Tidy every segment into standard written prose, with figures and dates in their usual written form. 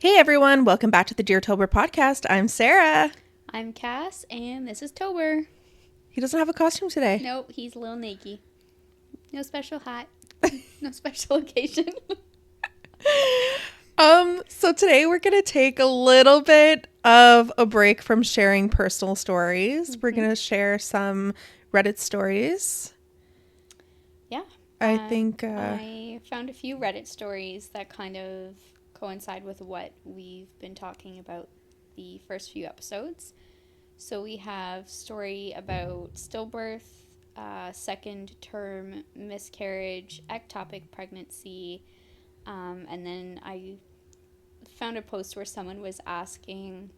Hey everyone, welcome back to the DearTober podcast. I'm Sarah. I'm Kas, and this is Tober. He doesn't have a costume today. Nope, he's a little naked. No special hat. No special occasion. So today we're going to take a little bit of a break from sharing personal stories. We're going to share some Reddit stories. Yeah. I found a few Reddit stories that kind of coincide with what we've been talking about the first few episodes. So we have story about stillbirth, second term miscarriage, ectopic pregnancy, and then I found a post where someone was asking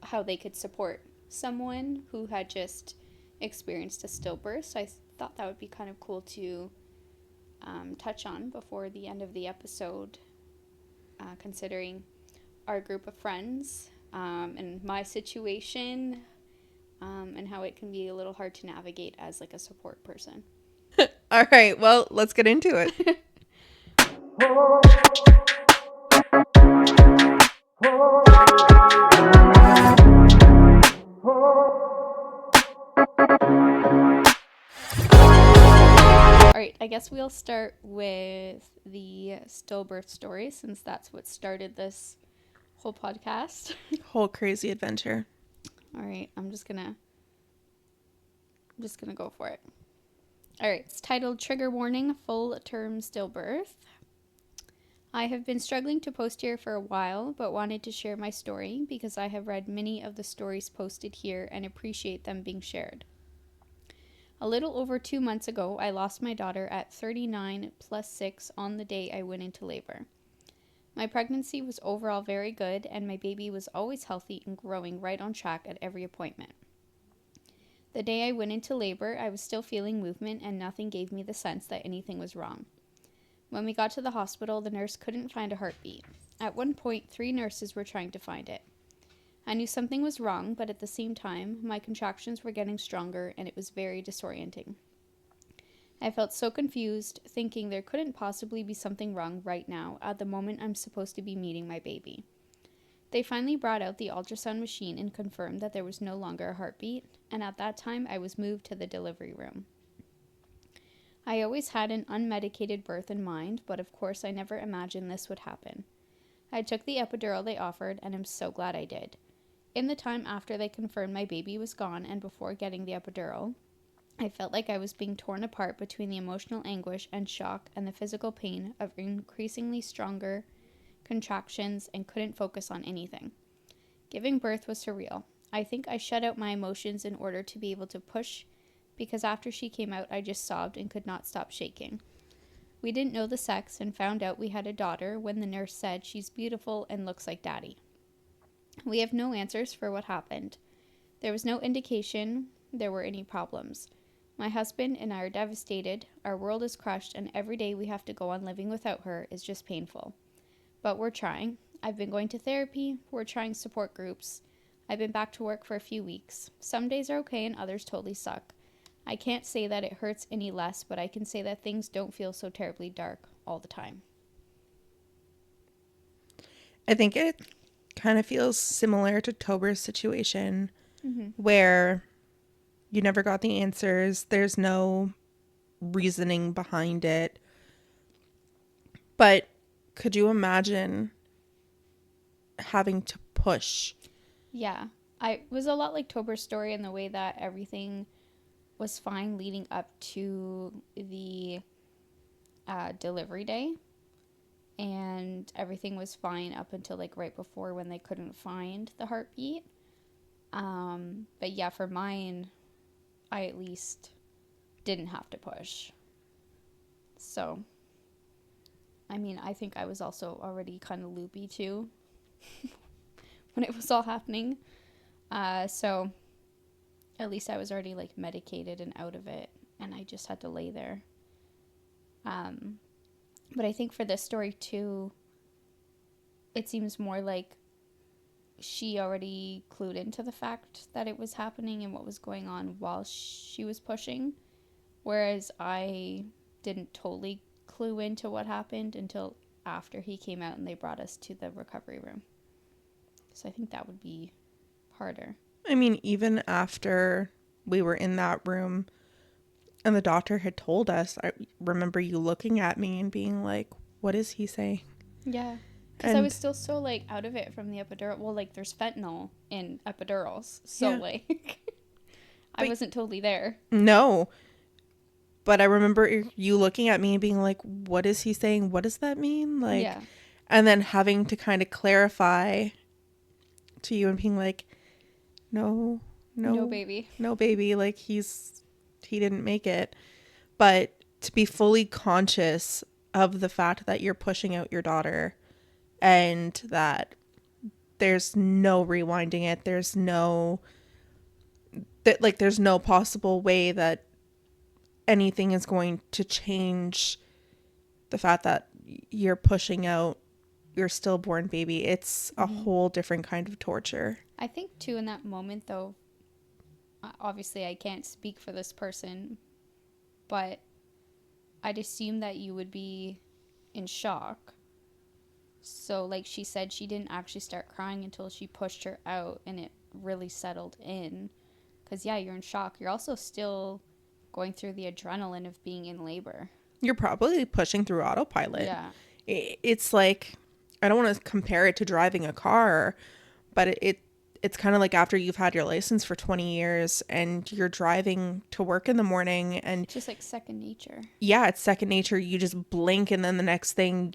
how they could support someone who had just experienced a stillbirth. So I thought that would be kind of cool to touch on before the end of the episode, considering our group of friends and my situation, and how it can be a little hard to navigate as like a support person. All right, well, let's get into it. All right, I guess we'll start with the stillbirth story since that's what started this whole podcast. Whole crazy adventure. All right, I'm just gonna go for it. All right, it's titled Trigger Warning Full Term Stillbirth. I have been struggling to post here for a while, but wanted to share my story because I have read many of the stories posted here and appreciate them being shared. A little over 2 months ago, I lost my daughter at 39 plus 6 on the day I went into labor. My pregnancy was overall very good, and my baby was always healthy and growing right on track at every appointment. The day I went into labor, I was still feeling movement, and nothing gave me the sense that anything was wrong. When we got to the hospital, the nurse couldn't find a heartbeat. At one point, 3 nurses were trying to find it. I knew something was wrong, but at the same time, my contractions were getting stronger, and it was very disorienting. I felt so confused, thinking there couldn't possibly be something wrong right now at the moment I'm supposed to be meeting my baby. They finally brought out the ultrasound machine and confirmed that there was no longer a heartbeat, and at that time I was moved to the delivery room. I always had an unmedicated birth in mind, but of course I never imagined this would happen. I took the epidural they offered, and I'm so glad I did. In the time after they confirmed my baby was gone and before getting the epidural, I felt like I was being torn apart between the emotional anguish and shock and the physical pain of increasingly stronger contractions and couldn't focus on anything. Giving birth was surreal. I think I shut out my emotions in order to be able to push, because after she came out, I just sobbed and could not stop shaking. We didn't know the sex and found out we had a daughter when the nurse said she's beautiful and looks like daddy. We have no answers for what happened. There was no indication there were any problems. My husband and I are devastated, our world is crushed, and every day we have to go on living without her is just painful. But we're trying. I've been going to therapy, we're trying support groups. I've been back to work for a few weeks. Some days are okay and others totally suck. I can't say that it hurts any less, but I can say that things don't feel so terribly dark all the time. I think it kind of feels similar to Tober's situation, where you never got the answers. There's no reasoning behind it. But could you imagine having to push? Yeah, I was a lot like Tober's story in the way that everything was fine leading up to the delivery day, and everything was fine up until like right before when they couldn't find the heartbeat. But yeah, for mine, I at least didn't have to push. So, I mean, I think I was also already kind of loopy too when it was all happening. So at least I was already like medicated and out of it, and I just had to lay there. But I think for this story too, it seems more like she already clued into the fact that it was happening and what was going on while she was pushing, whereas I didn't totally clue into what happened until after he came out and they brought us to the recovery room. So I think that would be harder. I mean, even after we were in that room and the doctor had told us, I remember you looking at me and being like, what is he saying? Yeah. Because I was still so, like, out of it from the epidural. Well, like, there's fentanyl in epidurals. So, yeah. Like, I wasn't totally there. No. But I remember you looking at me and being like, what is he saying? What does that mean? Like, yeah. And then having to kind of clarify to you and being like, no, baby. Like, he didn't make it. But to be fully conscious of the fact that you're pushing out your daughter and that there's no rewinding it. There's no possible way that anything is going to change the fact that you're pushing out your stillborn baby. It's a whole different kind of torture. I think too in that moment though, obviously I can't speak for this person, but I'd assume that you would be in shock. So like she said, she didn't actually start crying until she pushed her out and it really settled in. Because yeah, you're in shock. You're also still going through the adrenaline of being in labor. You're probably pushing through autopilot. Yeah. It's like, I don't want to compare it to driving a car, but it's kind of like after you've had your license for 20 years and you're driving to work in the morning and just like second nature. Yeah, it's second nature. You just blink and then the next thing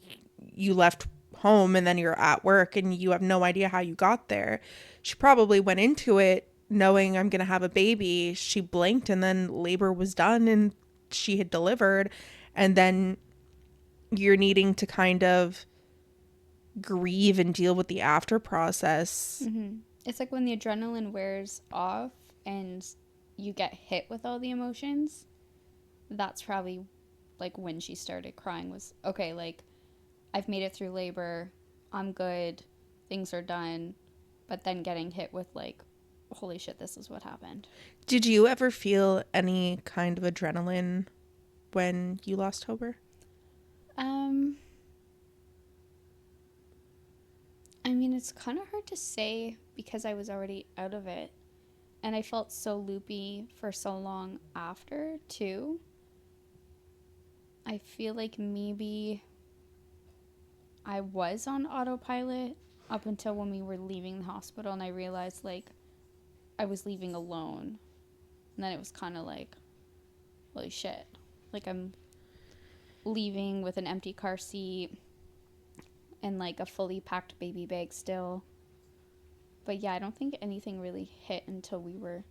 you left home and then you're at work and you have no idea how you got there. She probably went into it knowing I'm going to have a baby. She blinked and then labor was done and she had delivered, and then you're needing to kind of grieve and deal with the after process. Mm-hmm. It's like when the adrenaline wears off and you get hit with all the emotions. That's probably like when she started crying, was okay, like I've made it through labor, I'm good, things are done, but then getting hit with like, holy shit, this is what happened. Did you ever feel any kind of adrenaline when you lost Tober? I mean, it's kind of hard to say because I was already out of it. And I felt so loopy for so long after, too. I feel like maybe I was on autopilot up until when we were leaving the hospital and I realized, like, I was leaving alone. And then it was kind of like, holy shit. Like, I'm leaving with an empty car seat and, like, a fully packed baby bag still. But, yeah, I don't think anything really hit until we were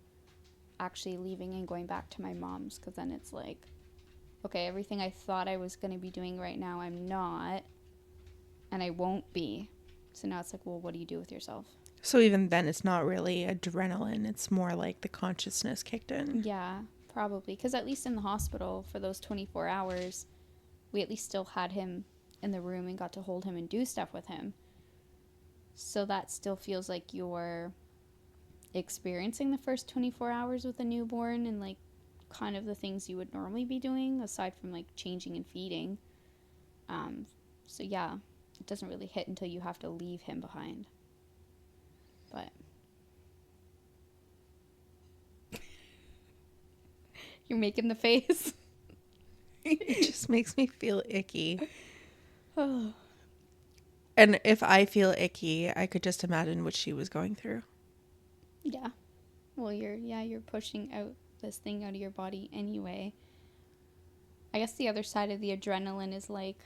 actually leaving and going back to my mom's. Because then it's like, okay, everything I thought I was going to be doing right now, I'm not. And I won't be. So now it's like, well, what do you do with yourself? So even then, it's not really adrenaline. It's more like the consciousness kicked in. Yeah, probably. Because at least in the hospital, for those 24 hours, we at least still had him in the room and got to hold him and do stuff with him. So that still feels like you're experiencing the first 24 hours with a newborn and, like, kind of the things you would normally be doing, aside from, like, changing and feeding. So, yeah, it doesn't really hit until you have to leave him behind. But you're making the face. It just makes me feel icky. And if I feel icky, I could just imagine what she was going through. Yeah. Well, you're pushing out this thing out of your body anyway. I guess the other side of the adrenaline is like,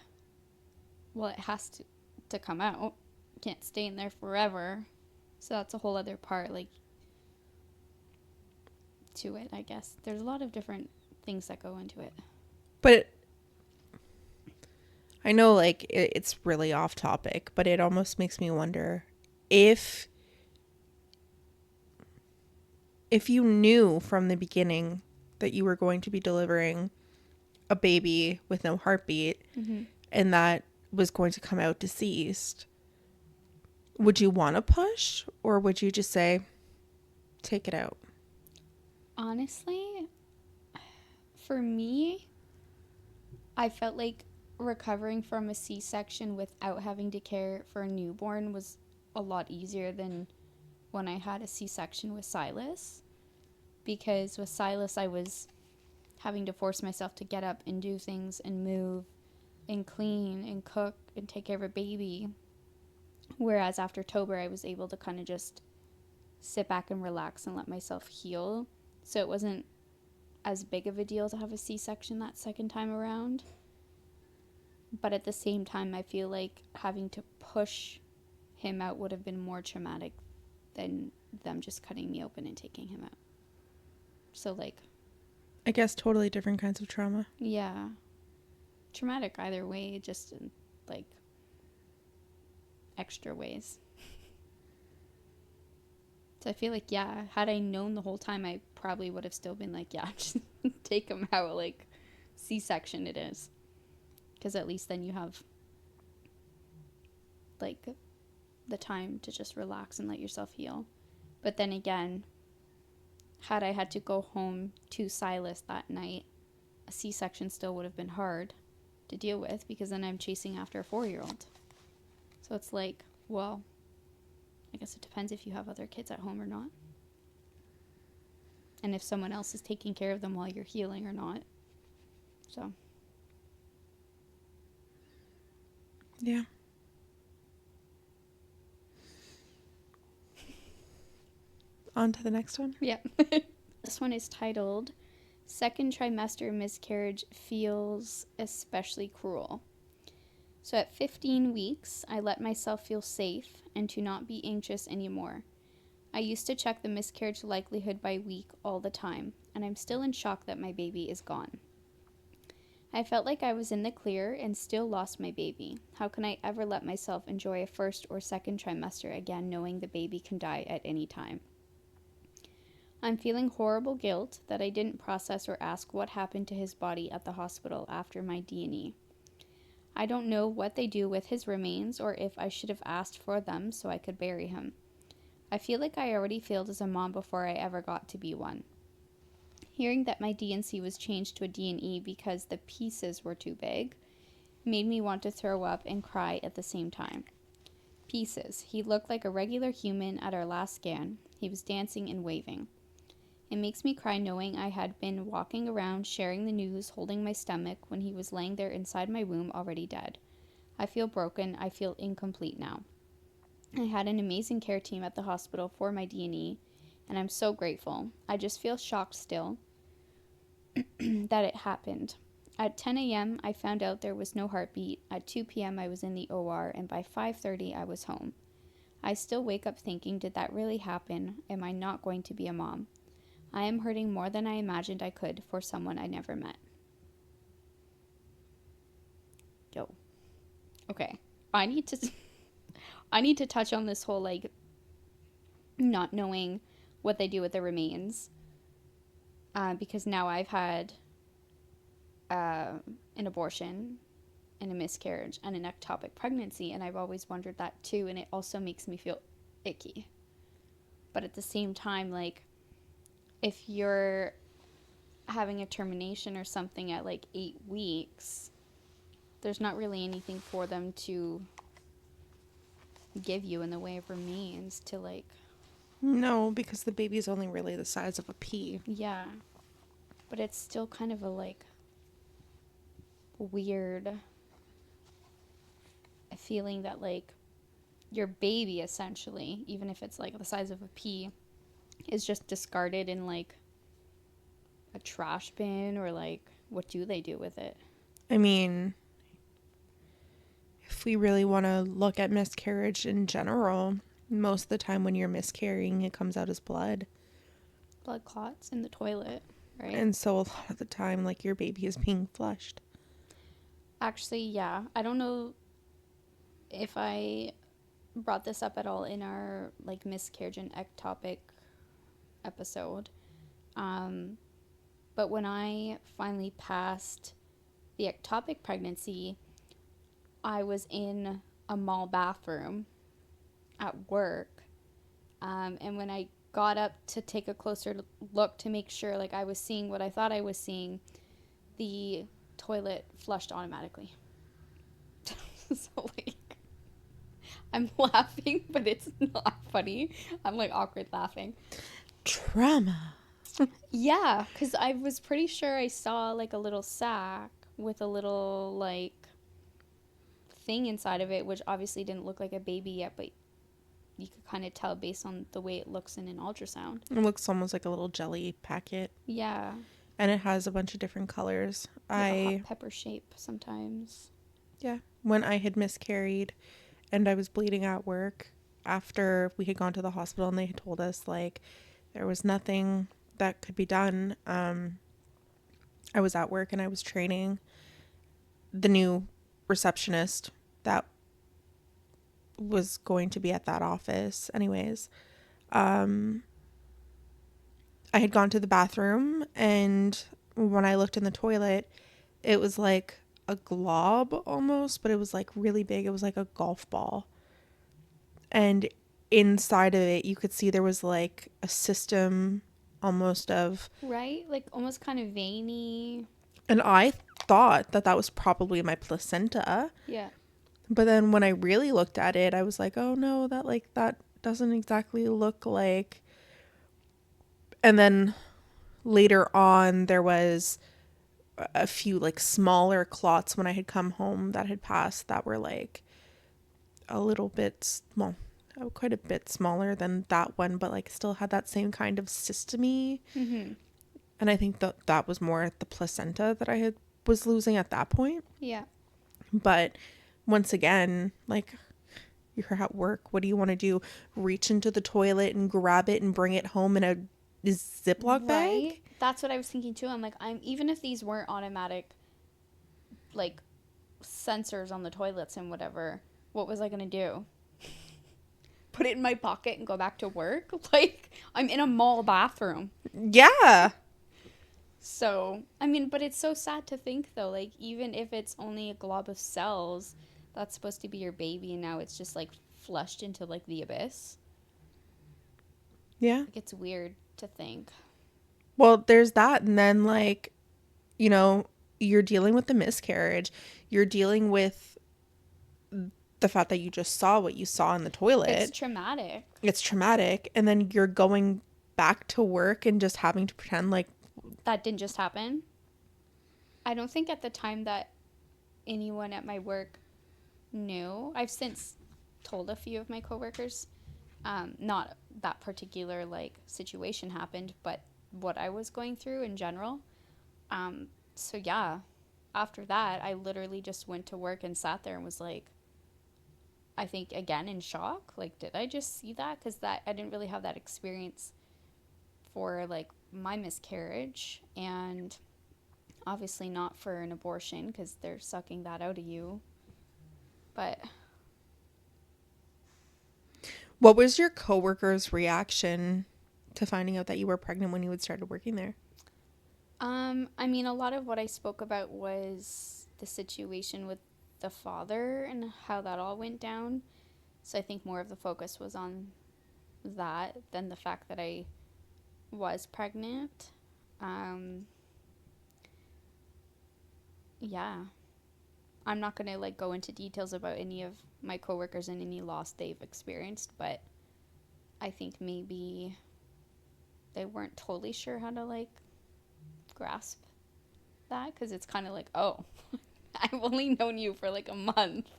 well, it has to come out. It can't stay in there forever. So that's a whole other part, like, to it, I guess. There's a lot of different things that go into it. But I know, like, it's really off topic, but it almost makes me wonder if you knew from the beginning that you were going to be delivering a baby with no heartbeat, mm-hmm. and that was going to come out deceased, would you want to push, or would you just say, take it out? Honestly, for me, I felt like recovering from a C-section without having to care for a newborn was a lot easier than when I had a C-section with Silas. Because with Silas, I was having to force myself to get up and do things and move and clean and cook and take care of a baby. Whereas after Tober, I was able to kind of just sit back and relax and let myself heal. So it wasn't as big of a deal to have a C-section that second time around. But at the same time, I feel like having to push him out would have been more traumatic than them just cutting me open and taking him out. So, like, I guess totally different kinds of trauma. yeah. Traumatic either way, just in, like, extra ways. So I feel like, yeah, had I known the whole time, I probably would have still been like, yeah, just take him out, like, C-section it is. Because at least then you have, like, the time to just relax and let yourself heal. But then again, had I had to go home to Silas that night, a C-section still would have been hard to deal with, because then I'm chasing after a 4-year-old. So it's like, well, I guess it depends if you have other kids at home or not. And if someone else is taking care of them while you're healing or not. So. Yeah. On to the next one. Yep. This one is titled, Second Trimester Miscarriage Feels Especially Cruel. So at 15 weeks, I let myself feel safe and to not be anxious anymore. I used to check the miscarriage likelihood by week all the time, and I'm still in shock that my baby is gone. I felt like I was in the clear and still lost my baby. How can I ever let myself enjoy a first or second trimester again, knowing the baby can die at any time? I'm feeling horrible guilt that I didn't process or ask what happened to his body at the hospital after my D&E. I don't know what they do with his remains or if I should have asked for them so I could bury him. I feel like I already failed as a mom before I ever got to be one. Hearing that my D&C was changed to a D&E because the pieces were too big made me want to throw up and cry at the same time. Pieces. He looked like a regular human at our last scan. He was dancing and waving. It makes me cry knowing I had been walking around sharing the news, holding my stomach, when he was laying there inside my womb already dead. I feel broken. I feel incomplete now. I had an amazing care team at the hospital for my D&E, and I'm so grateful. I just feel shocked still that it happened. At 10 a.m., I found out there was no heartbeat. At 2 p.m., I was in the OR, and by 5:30, I was home. I still wake up thinking, did that really happen? Am I not going to be a mom? I am hurting more than I imagined I could for someone I never met. Yo. Okay. I need to touch on this whole, like, not knowing what they do with the remains. Because now I've had an abortion and a miscarriage and an ectopic pregnancy, and I've always wondered that too, and it also makes me feel icky. But at the same time, like, if you're having a termination or something at like 8 weeks, there's not really anything for them to give you in the way of remains to, like... No, because the baby's only really the size of a pea. Yeah. But it's still kind of a, like, weird feeling that, like, your baby, essentially, even if it's, like, the size of a pea, is just discarded in, like, a trash bin, or, like, what do they do with it? I mean, if we really want to look at miscarriage in general, most of the time when you're miscarrying, it comes out as blood. Blood clots in the toilet, right? And so a lot of the time, like, your baby is being flushed. Actually, yeah. I don't know if I brought this up at all in our, like, miscarriage and ectopic episode. But when I finally passed the ectopic pregnancy, I was in a mall bathroom at work. And when I got up to take a closer look to make sure, like, I was seeing what I thought I was seeing, the toilet flushed automatically. So, like, I'm laughing, but it's not funny. I'm, like, awkward laughing. Trauma. Yeah, because I was pretty sure I saw, like, a little sack with a little, like, thing inside of it, which obviously didn't look like a baby yet, but you could kind of tell based on the way it looks in an ultrasound. It looks almost like a little jelly packet. Yeah. And it has a bunch of different colors. Like a hot pepper shape sometimes. Yeah. When I had miscarried and I was bleeding at work, after we had gone to the hospital and they had told us, like, there was nothing that could be done. I was at work and I was training the new receptionist that was going to be at that office. Anyways, I had gone to the bathroom, and when I looked in the toilet, it was like a glob almost, but it was like really big. It was like a golf ball. And inside of it, you could see there was like a system almost of. Right? Like almost kind of veiny. And I thought that that was probably my placenta. Yeah. But then when I really looked at it, I was like, oh no, that doesn't exactly look like. And then later on, there was a few like smaller clots when I had come home that had passed that were like a little bit, well, quite a bit smaller than that one, but like still had that same kind of systemy. Mm-hmm. And I think that was more the placenta that was losing at that point. Yeah. But once again, like, you're at work. What do you want to do? Reach into the toilet and grab it and bring it home in a Ziploc bag? Right? That's what I was thinking too. I'm like, even if these weren't automatic, like, sensors on the toilets and whatever, what was I gonna do? Put it in my pocket and go back to work? Like, I'm in a mall bathroom. Yeah. So, I mean, but it's so sad to think though, like, even if it's only a glob of cells, that's supposed to be your baby, and now it's just like flushed into like the abyss. Yeah. Like, it's weird to think. Well, there's that. And then, like, you know, you're dealing with the miscarriage. You're dealing with the fact that you just saw what you saw in the toilet. It's traumatic. It's traumatic. And then you're going back to work and just having to pretend like that didn't just happen. I don't think at the time that anyone at my work knew. I've since told a few of my coworkers. Not that particular like situation happened, but what I was going through in general. So yeah, after that, I literally just went to work and sat there and was like, I think again in shock. Like, did I just see that? Because that I didn't really have that experience for like my miscarriage, and obviously not for an abortion because they're sucking that out of you. But what was your coworker's reaction to finding out that you were pregnant when you had started working there? I mean, a lot of what I spoke about was the situation with the father and how that all went down. So I think more of the focus was on that than the fact that I was pregnant. Yeah. I'm not going to like go into details about any of my coworkers and any loss they've experienced, but I think maybe they weren't totally sure how to like grasp that, because it's kind of like, oh, I've only known you for like a month.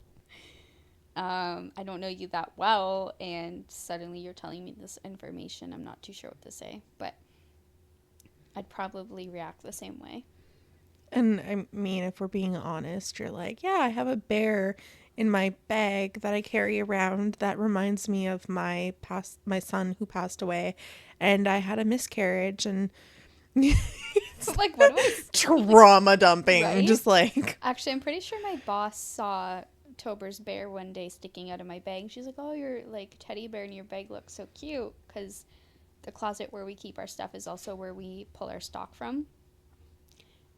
I don't know you that well, and suddenly you're telling me this information. I'm not too sure what to say, but I'd probably react the same way. And I mean, if we're being honest, you're like, yeah, I have a bear in my bag that I carry around that reminds me of my son who passed away, and I had a miscarriage, and It's like, what do I trauma dumping, right? just like. Actually, I'm pretty sure my boss saw Tober's bear one day sticking out of my bag. She's like, oh, your like teddy bear in your bag looks so cute, because the closet where we keep our stuff is also where we pull our stock from.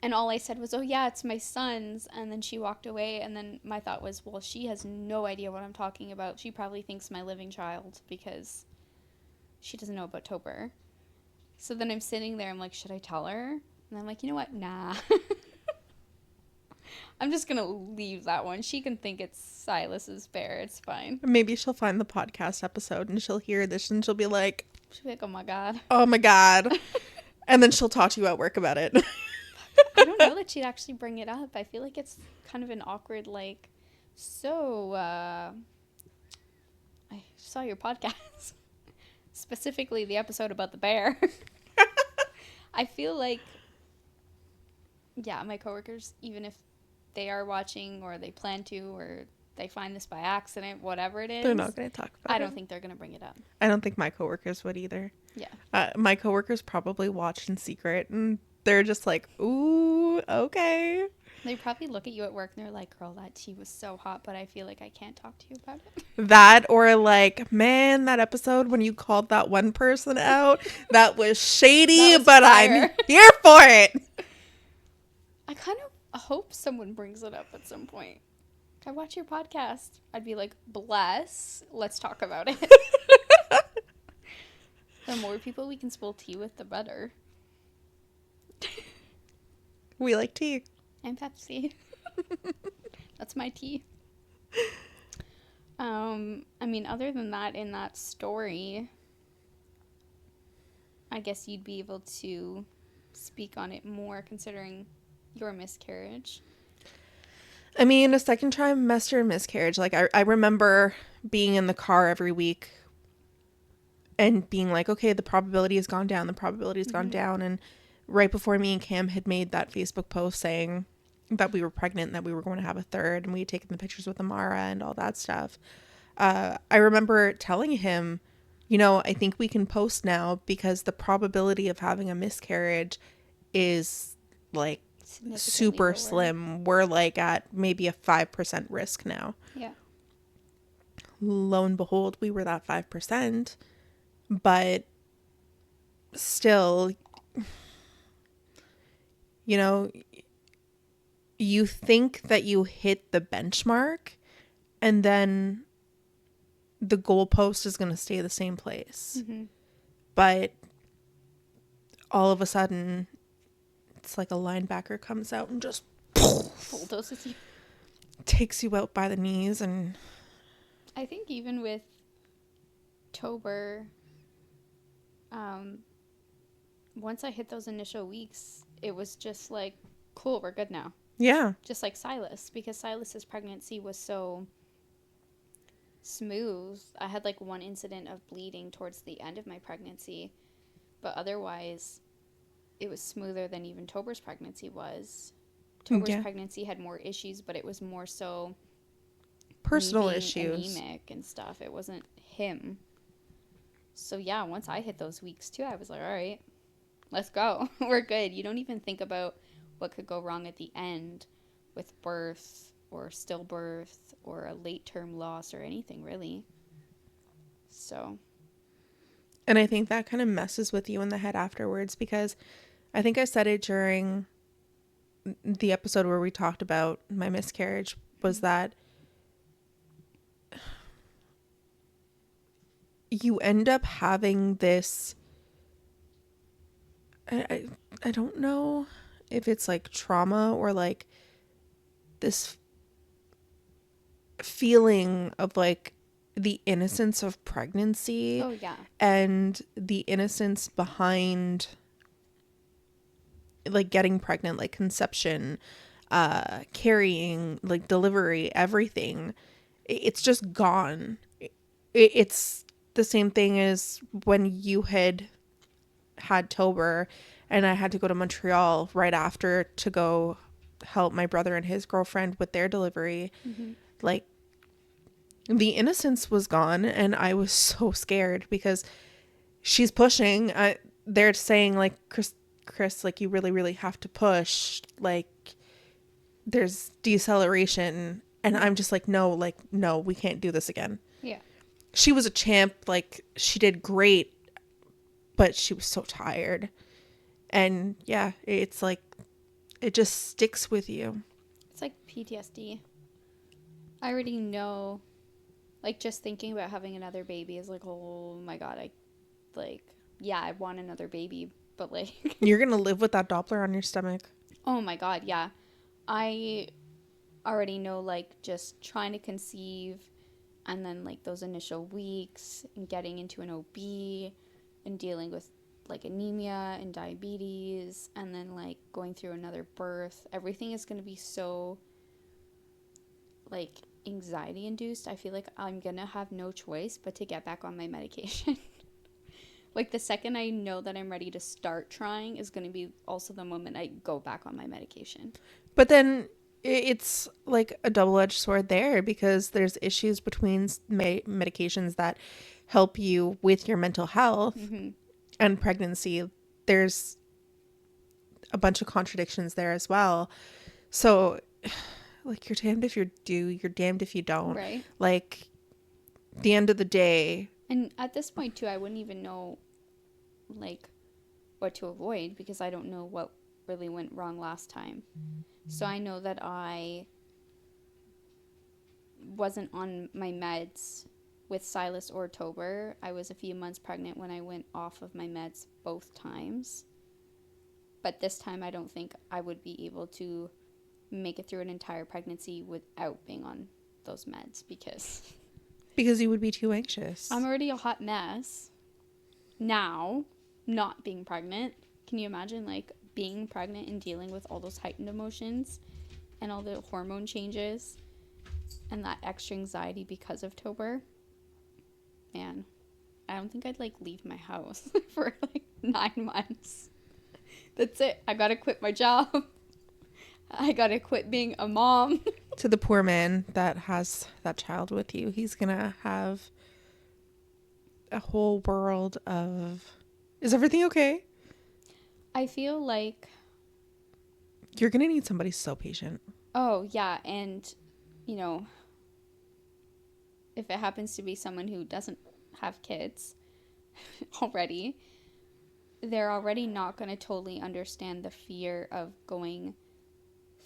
And all I said was, oh, yeah, it's my son's. And then she walked away. And then my thought was, well, she has no idea what I'm talking about. She probably thinks my living child, because she doesn't know about Tober. So then I'm sitting there. I'm like, should I tell her? And I'm like, you know what? Nah. I'm just gonna leave that one. She can think it's Silas's bear. It's fine. Maybe she'll find the podcast episode and she'll hear this and she'll be like, She'll be like, oh my god. oh my God. And then she'll talk to you at work about it. I don't know that she'd actually bring it up. I feel like it's kind of an awkward, like, so, I saw your podcast. Specifically the episode about the bear. I feel like, yeah, my coworkers, even if they are watching or they plan to or they find this by accident, whatever it is, They're not going to talk about it. I don't think they're going to bring it up. I don't think my coworkers would either. Yeah. My coworkers probably watch in secret and they're just like, ooh, okay. They probably look at you at work and they're like, girl, that tea was so hot, but I feel like I can't talk to you about it. That or like, man, that episode when you called that one person out, that was shady, That was but fire. I'm here for it. I kind of hope someone brings it up at some point. I watch your podcast. I'd be like, bless. Let's talk about it. The more people we can spill tea with, the better. We like tea. And Pepsi. That's my tea. I mean, other than that, in that story, I guess you'd be able to speak on it more considering your miscarriage. I mean, a second trimester miscarriage. Like, I remember being in the car every week and being like, okay, the probability has gone down. The probability has gone down. And right before me and Cam had made that Facebook post saying that we were pregnant, that we were going to have a third, and we had taken the pictures with Amara and all that stuff. I remember telling him, you know, I think we can post now because the probability of having a miscarriage is like super lower. slim. We're like at maybe a 5% risk now. Yeah. Lo and behold, we were that 5%, but still, you know, you think that you hit the benchmark and then the goalpost is going to stay the same place. Mm-hmm. But all of a sudden, it's like a linebacker comes out and just Bulldozes you. takes you out by the knees. And I think even with Tober, once I hit those initial weeks, it was just like, cool, we're good now. yeah, Just like Silas, because Silas's pregnancy was so smooth. I had like one incident of bleeding towards the end of my pregnancy, but otherwise it was smoother than even Tober's pregnancy was. Tober's pregnancy had more issues, but it was more so personal me being issues. anemic and stuff. It wasn't him. So yeah, once I hit those weeks too, I was like, all right, let's go. We're good. You don't even think about what could go wrong at the end with birth or stillbirth or a late term loss or anything really. So. And I think that kind of messes with you in the head afterwards, because I think I said it during the episode where we talked about my miscarriage, was that you end up having this, I don't know if it's like trauma or like this feeling of like the innocence of pregnancy. Oh yeah. And the innocence behind like getting pregnant, like conception, carrying, like delivery, everything. It's just gone. It's the same thing as when you had Tober and I had to go to Montreal right after to go help my brother and his girlfriend with their delivery. Mm-hmm. Like, the innocence was gone, and I was so scared because she's pushing. They're saying, like, Chris, like, you really, really have to push. Like, there's deceleration. And I'm just like, no, we can't do this again. Yeah. She was a champ. Like, she did great, but she was so tired. And, yeah, it's like, it just sticks with you. It's like PTSD. I already know, like, just thinking about having another baby is like, oh my God, I want another baby, but like. You're going to live with that Doppler on your stomach. Oh my God, yeah. I already know, like, just trying to conceive and then, like, those initial weeks and getting into an OB and dealing with, like, anemia and diabetes and then, like, going through another birth. Everything is going to be so, like, anxiety induced. I feel like I'm going to have no choice but to get back on my medication. Like, the second I know that I'm ready to start trying is going to be also the moment I go back on my medication. But then it's like a double-edged sword there, because there's issues between medications that help you with your mental health and pregnancy. There's a bunch of contradictions there as well. So, like, you're damned if you do, you're damned if you don't. Right. Like, the end of the day. And at this point, too, I wouldn't even know, like, what to avoid because I don't know what really went wrong last time. So I know that I wasn't on my meds with Silas or Tober. I was a few months pregnant when I went off of my meds both times. But this time I don't think I would be able to make it through an entire pregnancy without being on those meds because you would be too anxious. I'm already a hot mess now, not being pregnant. Can you imagine, like, being pregnant and dealing with all those heightened emotions and all the hormone changes and that extra anxiety because of Tober? Man, I don't think I'd, like, leave my house for, like, 9 months. That's it. I gotta quit my job. I gotta quit being a mom. To the poor man that has that child with you, he's gonna have a whole world of, is everything okay? I feel like, You're gonna need somebody so patient. oh, yeah, and, you know, if it happens to be someone who doesn't have kids already, they're already not going to totally understand the fear of going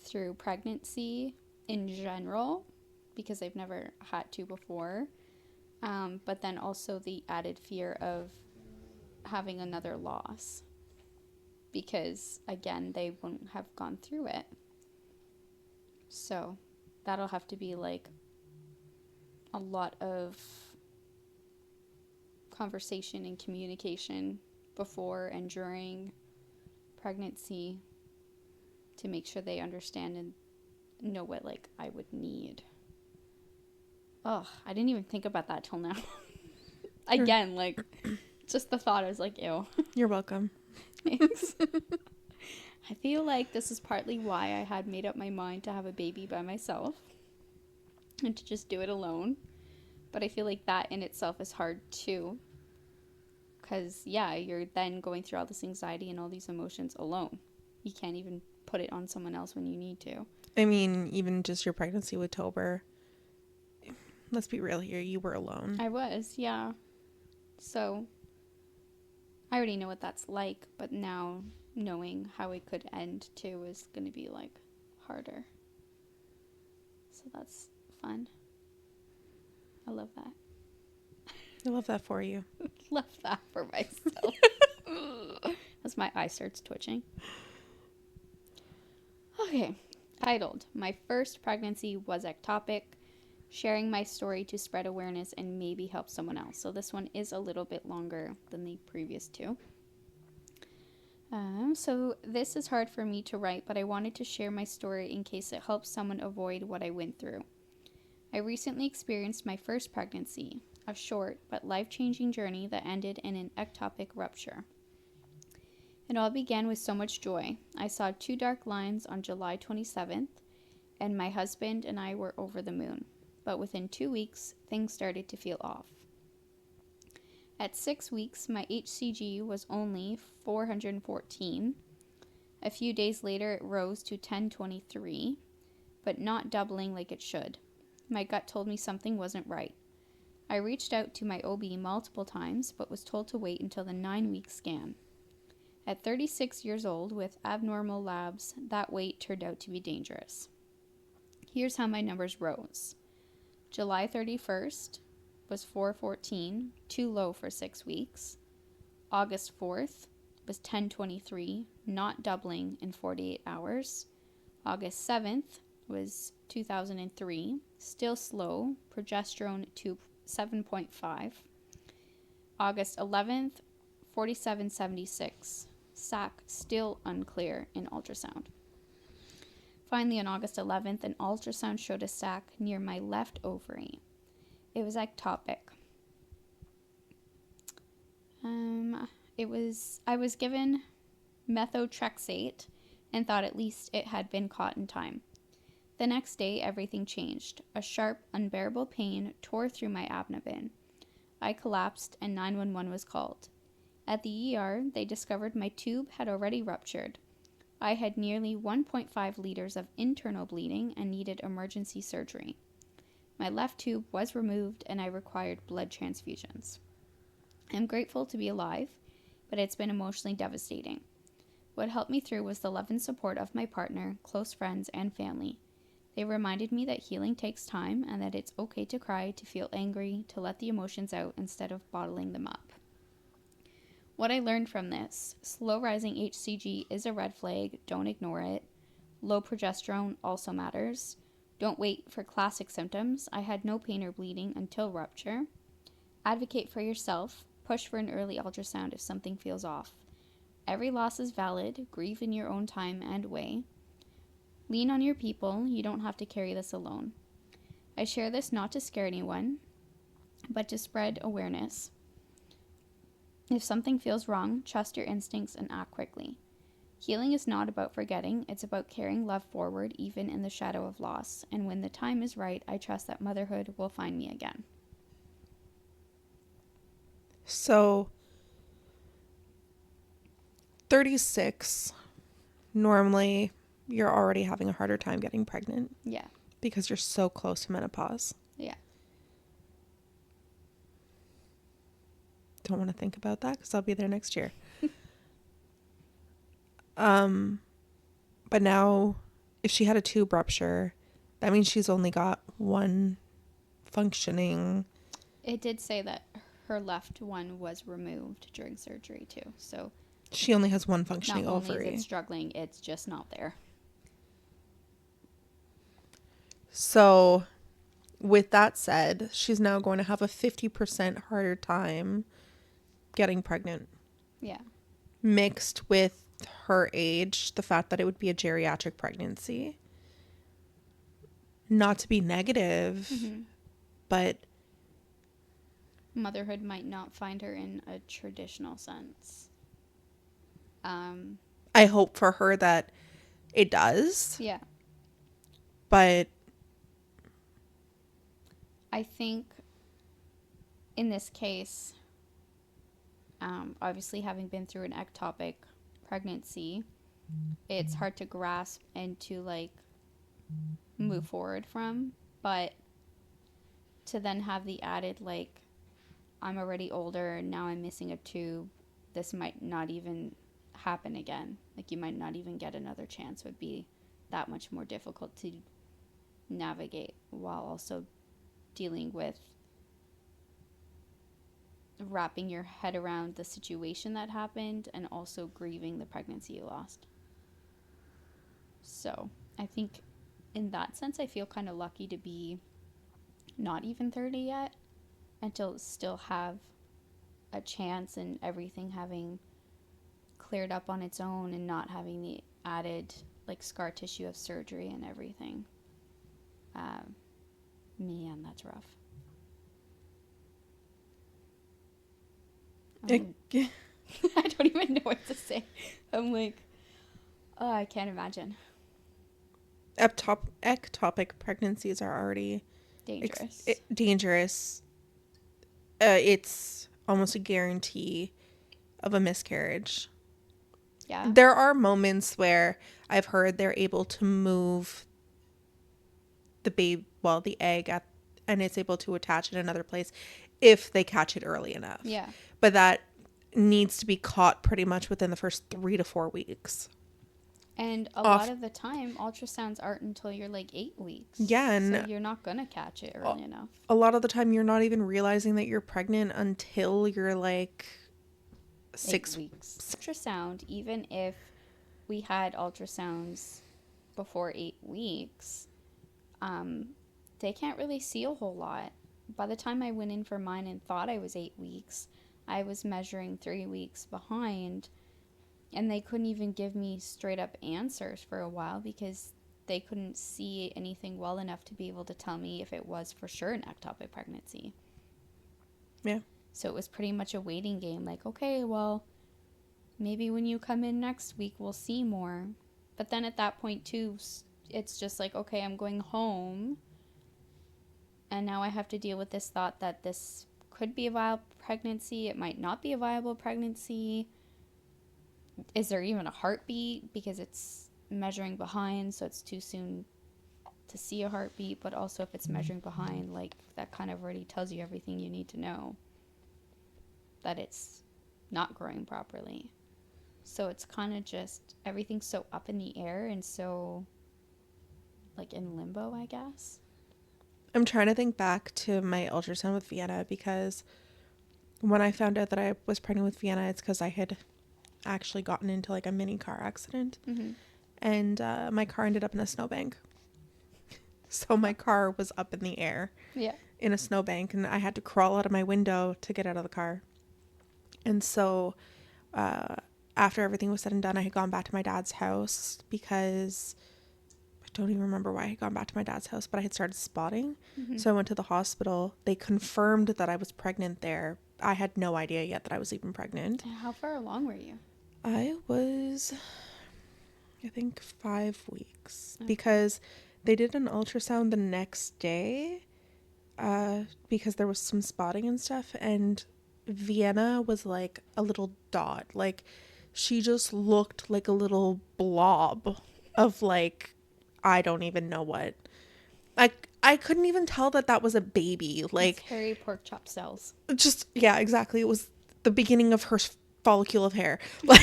through pregnancy in general because they've never had to before. But then also the added fear of having another loss because, again, they won't have gone through it. So that'll have to be like a lot of conversation and communication before and during pregnancy to make sure they understand and know what, like, I would need. Oh, I didn't even think about that till now. Again, like, just the thought, I was like, ew. You're welcome. Thanks. I feel like this is partly why I had made up my mind to have a baby by myself and to just do it alone. But I feel like that in itself is hard too. Because, yeah, you're then going through all this anxiety and all these emotions alone. You can't even put it on someone else when you need to. I mean, even just your pregnancy with Tober, let's be real here, you were alone. I was, yeah. So, I already know what that's like, but now knowing how it could end too is going to be, like, harder. So that's fun. I love that. I love that for you. Love that for myself. As my eye starts twitching. Okay. Titled, My First Pregnancy Was Ectopic. Sharing my story to spread awareness and maybe help someone else. So this one is a little bit longer than the previous two. So this is hard for me to write, but I wanted to share my story in case it helps someone avoid what I went through. I recently experienced my first pregnancy, a short but life-changing journey that ended in an ectopic rupture. It all began with so much joy. I saw 2 dark lines on July 27th, and my husband and I were over the moon. But within 2 weeks, things started to feel off. At 6 weeks, my HCG was only 414. A few days later, it rose to 1023, but not doubling like it should. My gut told me something wasn't right. I reached out to my OB multiple times, but was told to wait until the 9-week scan. At 36 years old, with abnormal labs, that wait turned out to be dangerous. Here's how my numbers rose. July 31st was 414, too low for 6 weeks. August 4th was 1023, not doubling in 48 hours. August 7th was 2003. Still slow. Progesterone to 7.5. August 11th, 4776. Sac still unclear in ultrasound. Finally, on August 11th, an ultrasound showed a sac near my left ovary. It was ectopic. I was given methotrexate and thought at least it had been caught in time. The next day, everything changed. A sharp, unbearable pain tore through my abdomen. I collapsed and 911 was called. At the ER, they discovered my tube had already ruptured. I had nearly 1.5 liters of internal bleeding and needed emergency surgery. My left tube was removed and I required blood transfusions. I'm grateful to be alive, but it's been emotionally devastating. What helped me through was the love and support of my partner, close friends, and family. They reminded me that healing takes time and that it's okay to cry, to feel angry, to let the emotions out instead of bottling them up. What I learned from this: slow rising HCG is a red flag, don't ignore it. Low progesterone also matters. Don't wait for classic symptoms. I had no pain or bleeding until rupture. Advocate for yourself. Push for an early ultrasound if something feels off. Every loss is valid. Grieve in your own time and way. Lean on your people. You don't have to carry this alone. I share this not to scare anyone, but to spread awareness. If something feels wrong, trust your instincts and act quickly. Healing is not about forgetting, it's about carrying love forward even in the shadow of loss. And when the time is right, I trust that motherhood will find me again. So, 36, normally you're already having a harder time getting pregnant. Yeah. Because you're so close to menopause. Yeah. Don't want to think about that because I'll be there next year. But now, if she had a tube rupture, that means she's only got one functioning. It did say that her left one was removed during surgery too. So she only has one functioning not ovary. Only is it struggling, it's just not there. So, with that said, she's now going to have a 50% harder time getting pregnant. Yeah. Mixed with her age, the fact that it would be a geriatric pregnancy. Not to be negative, but motherhood might not find her in a traditional sense. I hope for her that it does. Yeah. But I think in this case, obviously having been through an ectopic pregnancy, it's hard to grasp and to like move forward from, but to then have the added like, I'm already older, now I'm missing a tube, this might not even happen again, like you might not even get another chance, would be that much more difficult to navigate while also dealing with wrapping your head around the situation that happened and also grieving the pregnancy you lost. So I think in that sense I feel kind of lucky to be not even 30 yet and to still have a chance and everything having cleared up on its own and not having the added like scar tissue of surgery and everything. Man, that's rough. I don't even know what to say. I'm like, oh, I can't imagine. Ectopic pregnancies are already dangerous. Dangerous. It's almost a guarantee of a miscarriage. Yeah. There are moments where I've heard they're able to move the egg and it's able to attach in another place if they catch it early enough. Yeah. But that needs to be caught pretty much within the first 3 to 4 weeks. And a lot of the time, ultrasounds aren't until you're like 8 weeks. Yeah. And so you're not going to catch it early enough. A lot of the time, you're not even realizing that you're pregnant until you're like 6 weeks. Ultrasound, even if we had ultrasounds before 8 weeks, they can't really see a whole lot. By the time I went in for mine and thought I was 8 weeks, I was measuring 3 weeks behind, and they couldn't even give me straight up answers for a while because they couldn't see anything well enough to be able to tell me if it was for sure an ectopic pregnancy. Yeah. So it was pretty much a waiting game. Like, okay, well, maybe when you come in next week, we'll see more. But then at that point, too, it's just like, okay, I'm going home. And now I have to deal with this thought that this could be a viable pregnancy. It might not be a viable pregnancy. Is there even a heartbeat? Because it's measuring behind, so it's too soon to see a heartbeat. But also, if it's measuring behind, like, that kind of already tells you everything you need to know. That it's not growing properly. So it's kind of just, everything's so up in the air and so, like, in limbo, I guess. I'm trying to think back to my ultrasound with Vienna, because when I found out that I was pregnant with Vienna, it's because I had actually gotten into like a mini car accident. Mm-hmm. And my car ended up in a snowbank. So my car was up in the air. Yeah. In a snowbank, and I had to crawl out of my window to get out of the car. And so after everything was said and done, I had gone back to my dad's house because I don't even remember why I had gone back to my dad's house, but I had started spotting. Mm-hmm. So I went to the hospital. They confirmed that I was pregnant there. I had no idea yet that I was even pregnant. How far along were you? I was, I think, 5 weeks, Okay. because they did an ultrasound the next day because there was some spotting and stuff, and Vienna was like a little dot. Like, she just looked like a little blob of, like, I don't even know what. I couldn't even tell that was a baby. Like, it's hairy pork chop cells. just, yeah, exactly. It was the beginning of her follicle of hair. Like,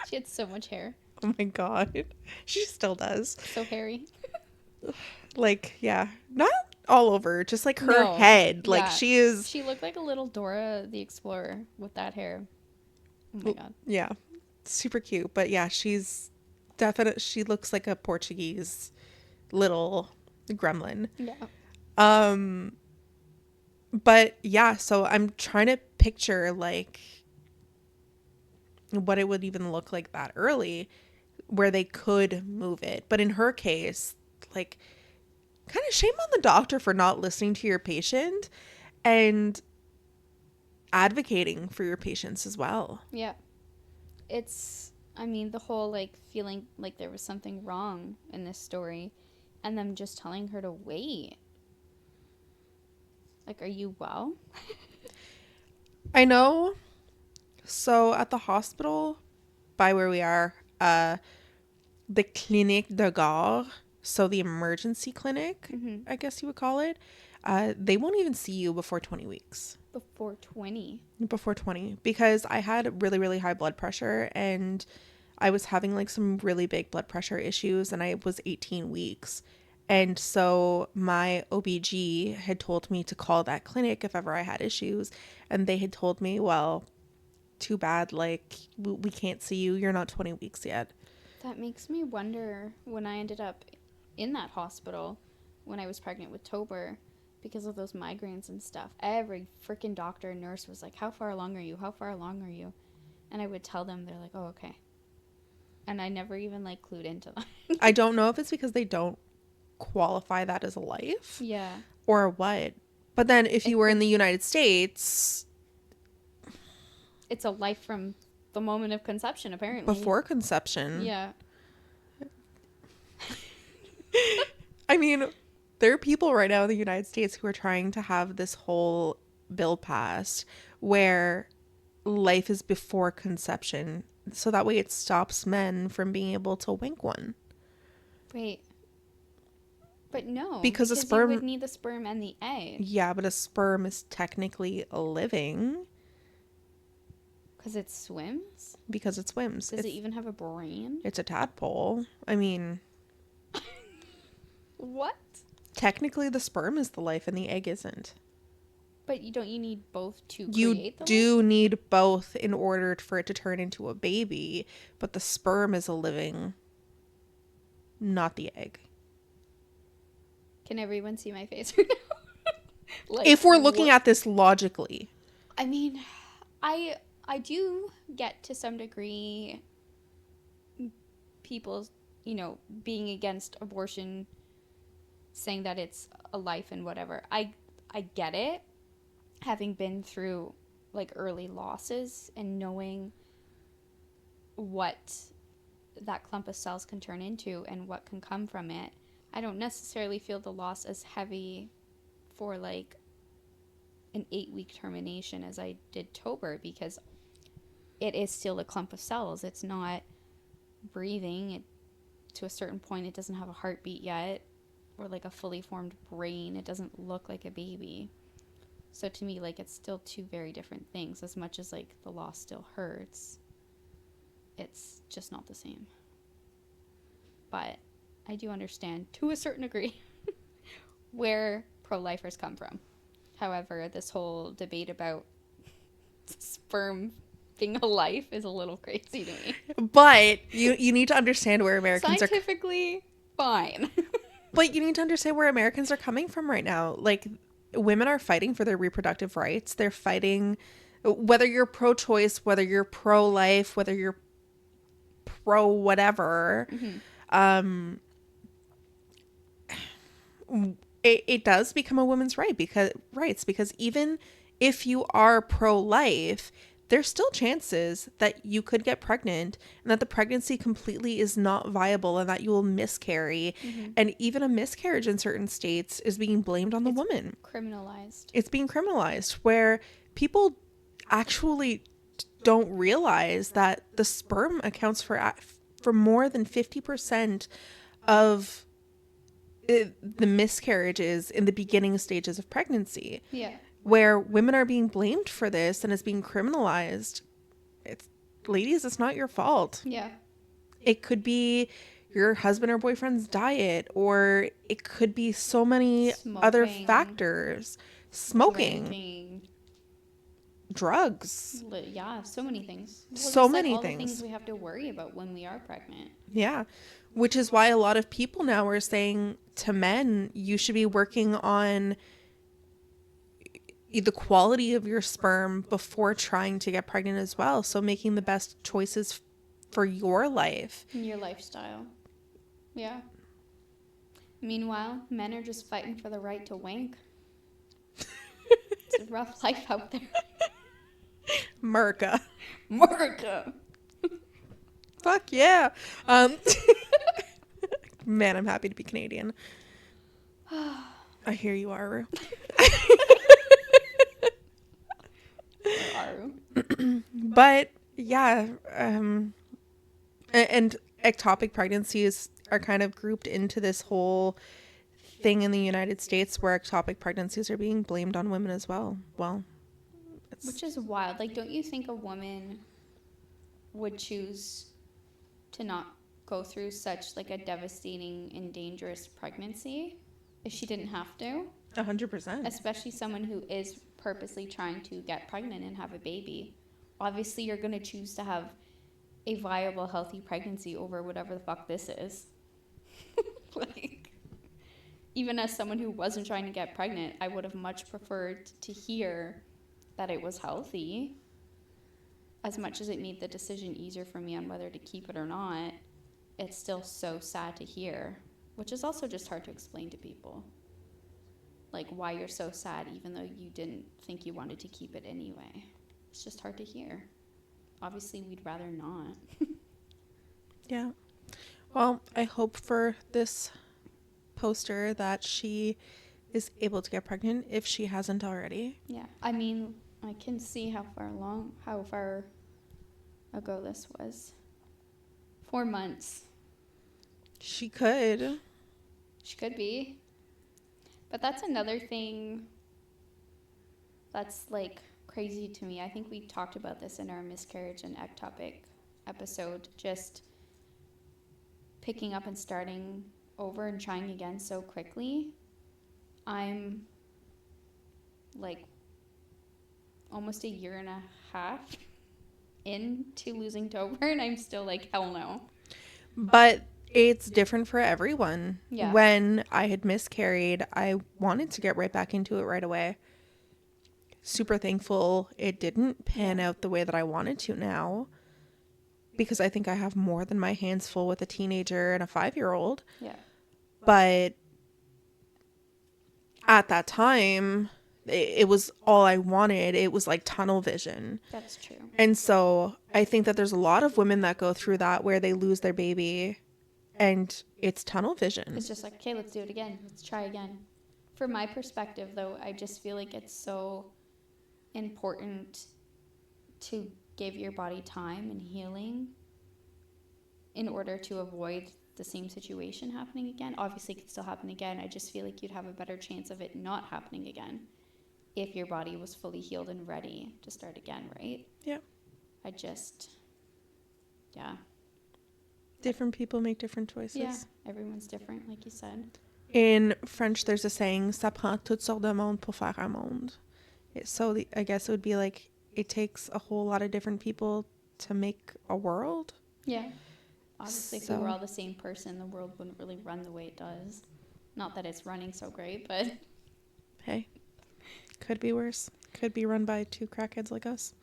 She had so much hair. oh my God. She still does. So hairy. Like, yeah. Not all over, just like her head. Like, Yeah. she is. She looked like a little Dora the Explorer with that hair. Oh my God. Yeah. Super cute. But yeah, she's definite. She looks like a Portuguese little gremlin. Yeah. But yeah, so I'm trying to picture like what it would even look like that early, where they could move it. But in her case, like, kind of shame on the doctor for not listening to your patient and advocating for your patients as well. Yeah. It's, I mean, the whole, like, feeling like there was something wrong in this story and them just telling her to wait. Like, are you well? I know. So at the hospital by where we are, the Clinique de Gare, so the emergency clinic, I guess you would call it, they won't even see you before 20 weeks. Before 20? Before 20, because I had really, really high blood pressure, and I was having like some really big blood pressure issues, and I was 18 weeks. And so my OBG had told me to call that clinic if ever I had issues. And they had told me, well, too bad, like, we can't see you. You're not 20 weeks yet. That makes me wonder when I ended up in that hospital when I was pregnant with Tober because of those migraines and stuff. Every freaking doctor and nurse was like, how far along are you? How far along are you? And I would tell them, they're like, oh, okay. And I never even, like, clued into that. I don't know if it's because they don't qualify that as a life. Yeah. Or what. But then if you were in the United States... It's a life from the moment of conception, apparently. Before conception. Yeah. I mean, there are people right now in the United States who are trying to have this whole bill passed where life is before conception. So that way it stops men from being able to wink one. Wait. But no. Because a sperm... you would need the sperm and the egg. Yeah, but a sperm is technically living. Because it swims? Because it swims. Does it even have a brain? It's a tadpole. I mean... What? Technically, the sperm is the life and the egg isn't. But you need both to create You the do life? need both in order for it to turn into a baby, but the sperm is a living not the egg. Can everyone see my face right now? Like, If we're looking at this logically. I mean, I do get to some degree people, being against abortion, saying that it's a life and whatever. I get it, having been through like early losses and knowing what that clump of cells can turn into and what can come from it. I don't necessarily feel the loss as heavy for like an 8-week termination as I did Tober, because it is still a clump of cells. It's not breathing. To a certain point, it doesn't have a heartbeat yet, or like a fully formed brain. It doesn't look like a baby. So to me, like, it's still two very different things. As much as like the loss still hurts, it's just not the same. But I do understand to a certain degree where pro-lifers come from. However, this whole debate about sperm being a life is a little crazy to me. But you need to understand where Americans scientifically fine. But you need to understand where Americans are coming from right now. Like, women are fighting for their reproductive rights. They're fighting, whether you're pro-choice, whether you're pro-life, whether you're pro-whatever. Mm-hmm. It does become a woman's because even if you are pro-life, there's still chances that you could get pregnant and that the pregnancy completely is not viable and that you will miscarry. Mm-hmm. And even a miscarriage in certain states is being blamed on the woman. Criminalized. It's being criminalized, where people actually don't realize that the sperm accounts for more than 50% of the miscarriages in the beginning stages of pregnancy. Yeah. Where women are being blamed for this and it's being criminalized. Ladies, it's not your fault. Yeah. It could be your husband or boyfriend's diet, or it could be so many other factors. Smoking. Drinking. Drugs. Yeah, so many things. Well, so many all things. The things we have to worry about when we are pregnant. Yeah. Which is why a lot of people now are saying to men, you should be working on the quality of your sperm before trying to get pregnant as well. So making the best choices for your life. And your lifestyle. Yeah. Meanwhile, men are just fighting for the right to wank. It's a rough life out there. Merca. Fuck yeah. Man, I'm happy to be Canadian. I hear you, Aru. But yeah, and ectopic pregnancies are kind of grouped into this whole thing in the United States where ectopic pregnancies are being blamed on women as well. Well, which is wild. Like, don't you think a woman would choose to not go through such like a devastating and dangerous pregnancy if she didn't have to? 100%. Especially someone who is purposely trying to get pregnant and have a baby. Obviously, you're going to choose to have a viable, healthy pregnancy over whatever the fuck this is. Like, even as someone who wasn't trying to get pregnant, I would have much preferred to hear that it was healthy. As much as it made the decision easier for me on whether to keep it or not, it's still so sad to hear, which is also just hard to explain to people. Like, why you're so sad even though you didn't think you wanted to keep it anyway. It's just hard to hear. Obviously, we'd rather not. Yeah. Well, I hope for this poster that she is able to get pregnant if she hasn't already. Yeah. I mean, I can see how far ago this was. 4 months. She could. She could be. But that's another thing that's like crazy to me. I think we talked about this in our miscarriage and ectopic episode. Just picking up and starting over and trying again so quickly. I'm like almost a year and a half into losing Tober and I'm still like, hell no. But It's different for everyone. Yeah. When I had miscarried, I wanted to get right back into it right away. Super thankful it didn't pan out the way that I wanted to now, because I think I have more than my hands full with a teenager and a 5-year-old. Yeah. But at that time, it was all I wanted. It was like tunnel vision. That's true. And so I think that there's a lot of women that go through that where they lose their baby and it's tunnel vision. It's just like, okay, let's do it again. Let's try again. From my perspective, though, I just feel like it's so important to give your body time and healing in order to avoid the same situation happening again. Obviously, it could still happen again. I just feel like you'd have a better chance of it not happening again if your body was fully healed and ready to start again, right? Yeah. Yeah. Different people make different choices. Yeah, everyone's different, like you said. In French, there's a saying, ça prend toutes sortes de monde pour faire un monde. So I guess it would be like, it takes a whole lot of different people to make a world. Yeah. Obviously, if we were all the same person, the world wouldn't really run the way it does. Not that it's running so great, but... Hey, could be worse. Could be run by 2 crackheads like us.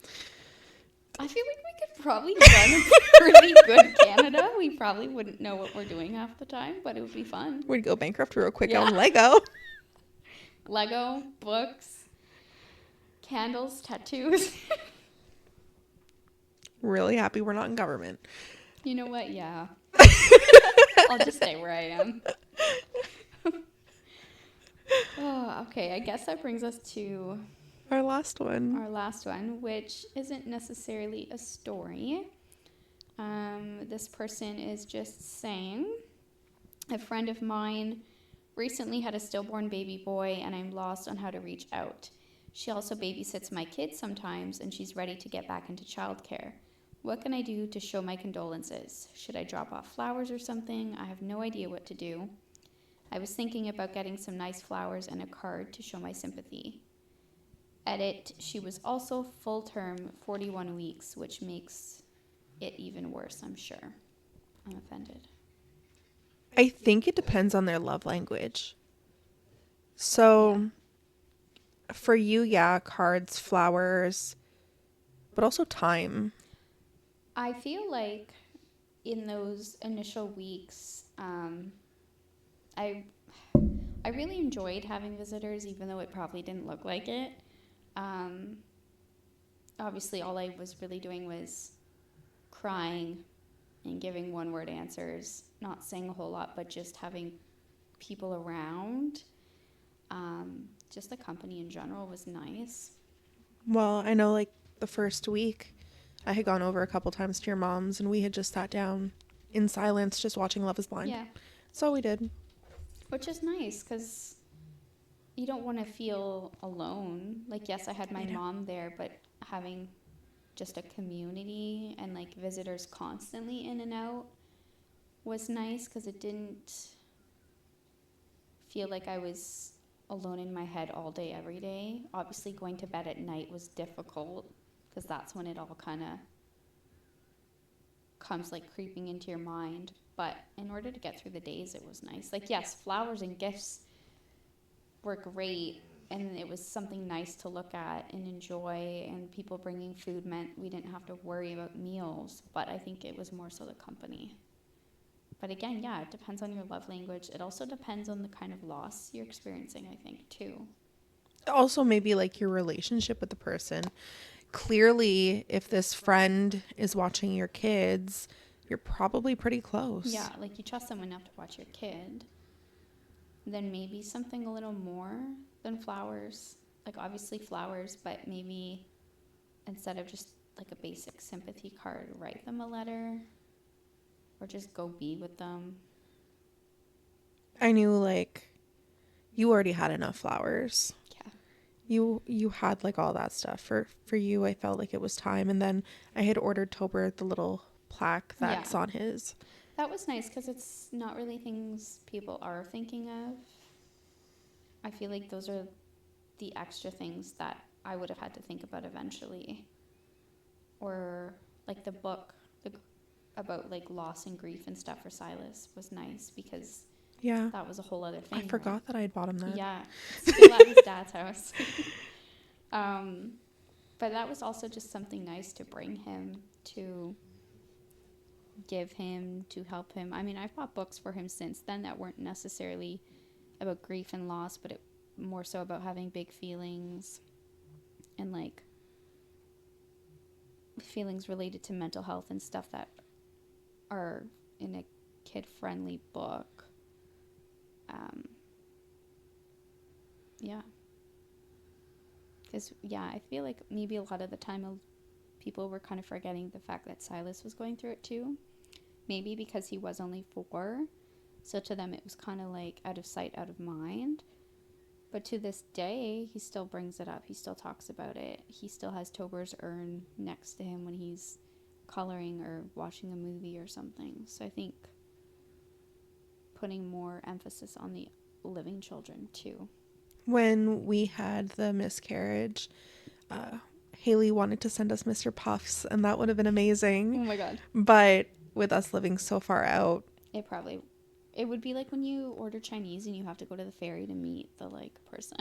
I feel like we could probably run a pretty good Canada. We probably wouldn't know what we're doing half the time, but it would be fun. We'd go bankrupt real quick on Lego. Lego, books, candles, tattoos. Really happy we're not in government. You know what? Yeah. I'll just stay where I am. Oh, okay, I guess that brings us to our last one, which isn't necessarily a story. This person is just saying, a friend of mine recently had a stillborn baby boy, and I'm lost on how to reach out. She also babysits my kids sometimes, and she's ready to get back into childcare. What can I do to show my condolences? Should I drop off flowers or something? I have no idea what to do. I was thinking about getting some nice flowers and a card to show my sympathy. Edit, she was also full term 41 weeks, which makes it even worse, I'm sure. I'm offended. I think it depends on their love language. So for you, cards, flowers, but also time. I feel like in those initial weeks, I really enjoyed having visitors, even though it probably didn't look like it. Obviously, all I was really doing was crying and giving one-word answers, not saying a whole lot, but just having people around. Just the company in general was nice. Well, I know, like, the first week, I had gone over a couple times to your mom's, and we had just sat down in silence, just watching Love is Blind. Yeah. That's all we did. Which is nice, because you don't want to feel alone. Like, yes, I had my mom there, but having just a community and, like, visitors constantly in and out was nice, because it didn't feel like I was alone in my head all day, every day. Obviously, going to bed at night was difficult, because that's when it all kind of comes, like, creeping into your mind. But in order to get through the days, it was nice. Like, yes, flowers and gifts were great, and it was something nice to look at and enjoy, and people bringing food meant we didn't have to worry about meals. But I think it was more so the company. But again, yeah, it depends on your love language. It also depends on the kind of loss you're experiencing, I think, too. Also, maybe, like, your relationship with the person. Clearly, if this friend is watching your kids, you're probably pretty close. Yeah, like, you trust them enough to watch your kid. Then maybe something a little more than flowers. Like, obviously flowers, but maybe instead of just, like, a basic sympathy card, write them a letter. Or just go be with them. I knew, like, you already had enough flowers. Yeah. You had, like, all that stuff. For you, I felt like it was time. And then I had ordered Tober the little plaque that's on his. That was nice, because it's not really things people are thinking of. I feel like those are the extra things that I would have had to think about eventually. Or, like, the book, about like loss and grief and stuff for Silas was nice because Yeah. that was a whole other thing. I forgot right? that I had bought him that. Yeah, it's still at his dad's house. But that was also just something nice to bring him, to give him, to help him. I mean, I've bought books for him since then that weren't necessarily about grief and loss, but it more so about having big feelings and like feelings related to mental health and stuff that are in a kid-friendly book. Yeah. Because, yeah, I feel like maybe a lot of the time people were kind of forgetting the fact that Silas was going through it too. Maybe because he was only 4. So to them it was kind of like out of sight, out of mind. But to this day, he still brings it up. He still talks about it. He still has Tober's urn next to him when he's coloring or watching a movie or something. So I think putting more emphasis on the living children too. When we had the miscarriage, Haley wanted to send us Mr. Puffs, and that would have been amazing. Oh my god. But with us living so far out, It would be like when you order Chinese and you have to go to the ferry to meet the like person.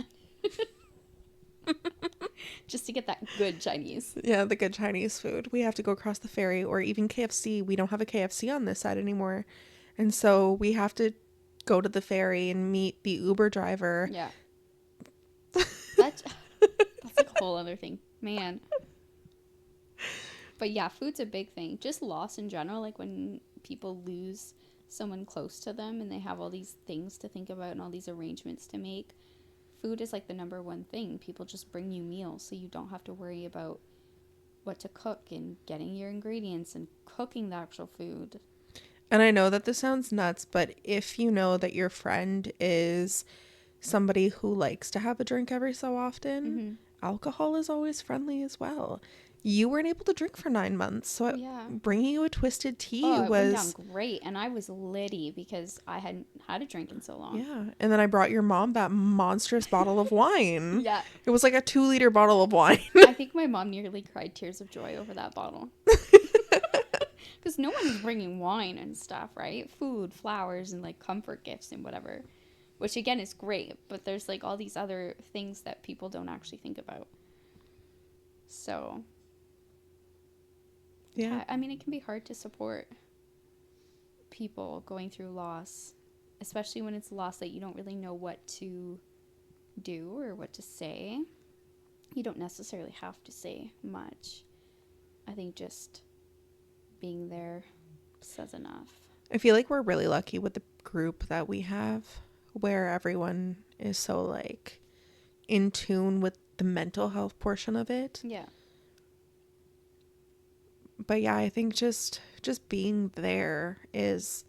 Just to get that good Chinese. yeah, the good Chinese food. We have to go across the ferry, or even KFC. We don't have a KFC on this side anymore. And so we have to go to the ferry and meet the Uber driver. Yeah. That's like a whole other thing. Man. But yeah, food's a big thing. Just loss in general, like when people lose someone close to them and they have all these things to think about and all these arrangements to make. Food is like the number one thing. People just bring you meals so you don't have to worry about what to cook and getting your ingredients and cooking the actual food. And I know that this sounds nuts, but if you know that your friend is somebody who likes to have a drink every so often, alcohol is always friendly as well. You weren't able to drink for 9 months, so bringing you a twisted tea it was... went down great, and I was litty because I hadn't had a drink in so long. Yeah, and then I brought your mom that monstrous bottle of wine. Yeah. It was like a 2-liter bottle of wine. I think my mom nearly cried tears of joy over that bottle. Because no one is bringing wine and stuff, right? Food, flowers, and like comfort gifts and whatever. Which again is great, but there's like all these other things that people don't actually think about. So... yeah. I mean, it can be hard to support people going through loss, especially when it's loss that you don't really know what to do or what to say. You don't necessarily have to say much. I think just being there says enough. I feel like we're really lucky with the group that we have, where everyone is so like in tune with the mental health portion of it. Yeah. But yeah, I think just being there is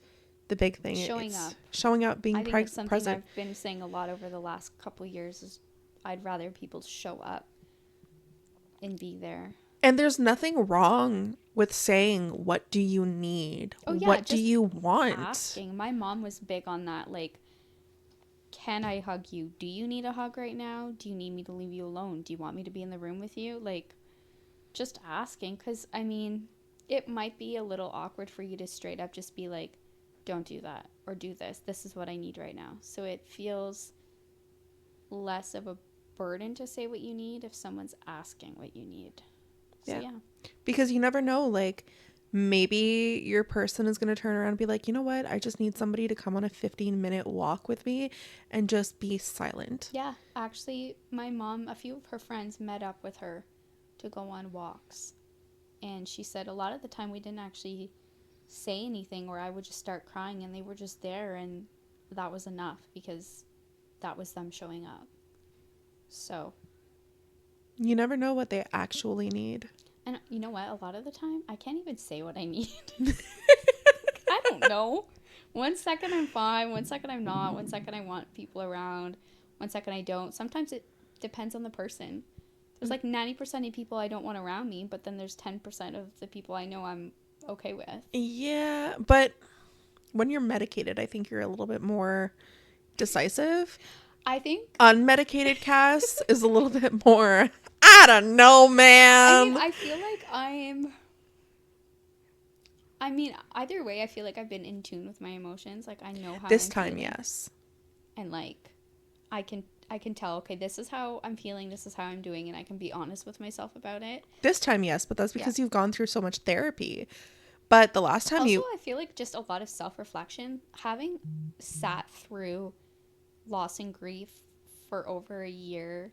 the big thing. Showing up. Showing up, being I think it's something present. I've been saying a lot over the last couple of years is I'd rather people show up and be there. And there's nothing wrong with saying, what do you need? Oh, yeah, what do you want? Asking. My mom was big on that. Like, can I hug you? Do you need a hug right now? Do you need me to leave you alone? Do you want me to be in the room with you? Like, just asking. Because, I mean, it might be a little awkward for you to straight up just be like, don't do that or do this. This is what I need right now. So it feels less of a burden to say what you need if someone's asking what you need. So, yeah. Because you never know, like, maybe your person is going to turn around and be like, you know what? I just need somebody to come on a 15-minute walk with me and just be silent. Yeah. Actually, my mom, a few of her friends met up with her to go on walks. And she said a lot of the time we didn't actually say anything, or I would just start crying and they were just there, and that was enough because that was them showing up. So you never know what they actually need. And you know what? A lot of the time, I can't even say what I need. I don't know. 1 second I'm fine. 1 second I'm not. 1 second I want people around. 1 second I don't. Sometimes it depends on the person. There's like 90% of people I don't want around me, but then there's 10% of the people I know I'm okay with. Yeah, but when you're medicated, I think you're a little bit more decisive. I think unmedicated Cass is a little bit more, I don't know, man. I feel like I mean, either way, I feel like I've been in tune with my emotions. Like, I know how This I'm time, feeling. yes. And, like, I can tell, okay, this is how I'm feeling, this is how I'm doing, and I can be honest with myself about it. This time, yes, but that's Yeah. because you've gone through so much therapy. But the last time Also, I feel like just a lot of self-reflection, having sat through loss and grief for over a year,